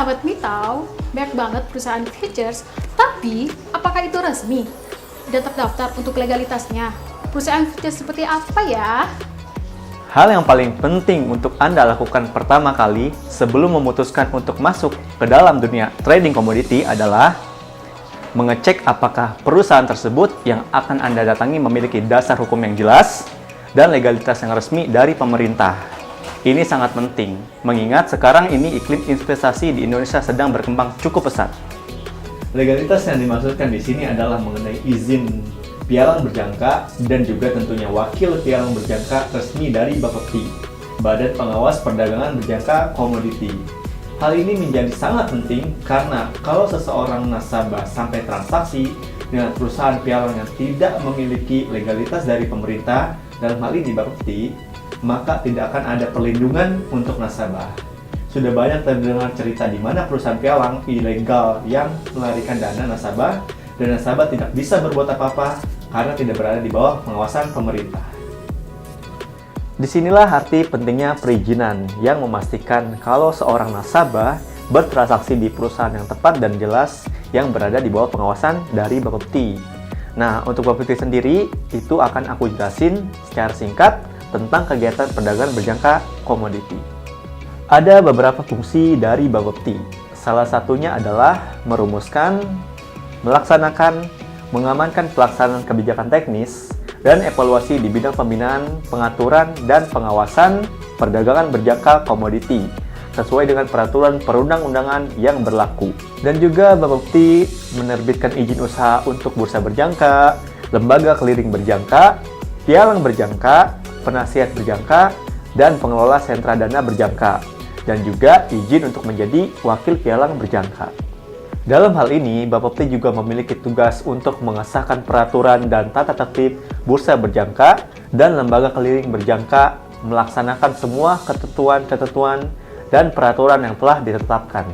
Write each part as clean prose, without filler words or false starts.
sahabat Mitau, banyak banget perusahaan futures, tapi apakah itu resmi? Dan terdaftar untuk legalitasnya? Perusahaan futures seperti apa ya? Hal yang paling penting untuk Anda lakukan pertama kali sebelum memutuskan untuk masuk ke dalam dunia trading komoditi adalah mengecek apakah perusahaan tersebut yang akan Anda datangi memiliki dasar hukum yang jelas dan legalitas yang resmi dari pemerintah. Ini sangat penting, mengingat sekarang ini iklim investasi di Indonesia sedang berkembang cukup pesat. Legalitas yang dimaksudkan di sini adalah mengenai izin pialang berjangka dan juga tentunya wakil pialang berjangka resmi dari Bapepti, Badan Pengawas Perdagangan Berjangka Komoditi. Hal ini menjadi sangat penting karena kalau seseorang nasabah sampai transaksi dengan perusahaan pialang yang tidak memiliki legalitas dari pemerintah, dalam hal ini Bapepti, maka tidak akan ada perlindungan untuk nasabah. Sudah banyak terdengar cerita di mana perusahaan pialang ilegal yang melarikan dana nasabah dan nasabah tidak bisa berbuat apa-apa karena tidak berada di bawah pengawasan pemerintah. Disinilah arti pentingnya perizinan yang memastikan kalau seorang nasabah bertransaksi di perusahaan yang tepat dan jelas yang berada di bawah pengawasan dari Bapepti. Nah, untuk Bapepti sendiri, itu akan aku jelasin secara singkat tentang kegiatan perdagangan berjangka komoditi. Ada beberapa fungsi dari Bapepti. Salah satunya adalah merumuskan, melaksanakan, mengamankan pelaksanaan kebijakan teknis, dan evaluasi di bidang pembinaan, pengaturan, dan pengawasan perdagangan berjangka komoditi sesuai dengan peraturan perundang-undangan yang berlaku. Dan juga Bapepti menerbitkan izin usaha untuk bursa berjangka, lembaga clearing berjangka, pialang berjangka, penasihat berjangka, dan pengelola sentra dana berjangka, dan juga izin untuk menjadi wakil pialang berjangka. Dalam hal ini, Bapepti juga memiliki tugas untuk mengesahkan peraturan dan tata tertib bursa berjangka dan lembaga clearing berjangka, melaksanakan semua ketentuan-ketentuan dan peraturan yang telah ditetapkan,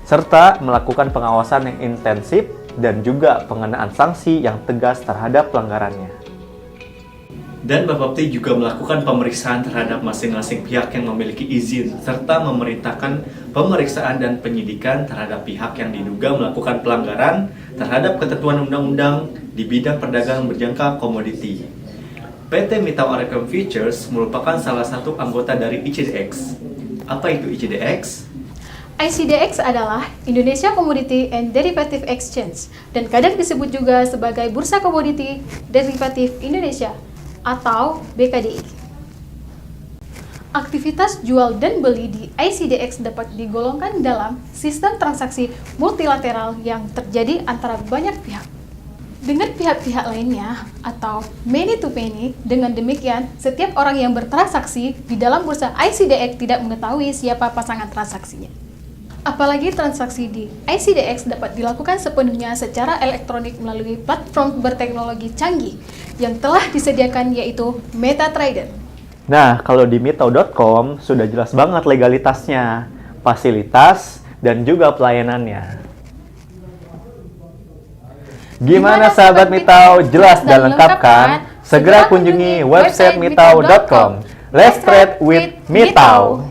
serta melakukan pengawasan yang intensif dan juga pengenaan sanksi yang tegas terhadap pelanggarannya. Dan Bapepti juga melakukan pemeriksaan terhadap masing-masing pihak yang memiliki izin, serta memerintahkan pemeriksaan dan penyidikan terhadap pihak yang diduga melakukan pelanggaran terhadap ketentuan undang-undang di bidang perdagangan berjangka komoditi. PT Mitau Arecom Futures merupakan salah satu anggota dari ICDX. Apa itu ICDX? ICDX adalah Indonesia Commodity and Derivative Exchange, dan kadang disebut juga sebagai Bursa Komoditi Derivatif Indonesia atau BKDI. Aktivitas jual dan beli di ICDX dapat digolongkan dalam sistem transaksi multilateral yang terjadi antara banyak pihak dengan pihak-pihak lainnya atau many to many. Dengan demikian, setiap orang yang bertransaksi di dalam bursa ICDX tidak mengetahui siapa pasangan transaksinya. Apalagi transaksi di ICDX dapat dilakukan sepenuhnya secara elektronik melalui platform berteknologi canggih yang telah disediakan, yaitu MetaTrader. Nah, kalau di mitau.com sudah jelas banget legalitasnya, fasilitas, dan juga pelayanannya. Gimana sahabat Mitau, jelas dan lengkap kan? Segera kunjungi website mitau.com. Let's trade with Mitau.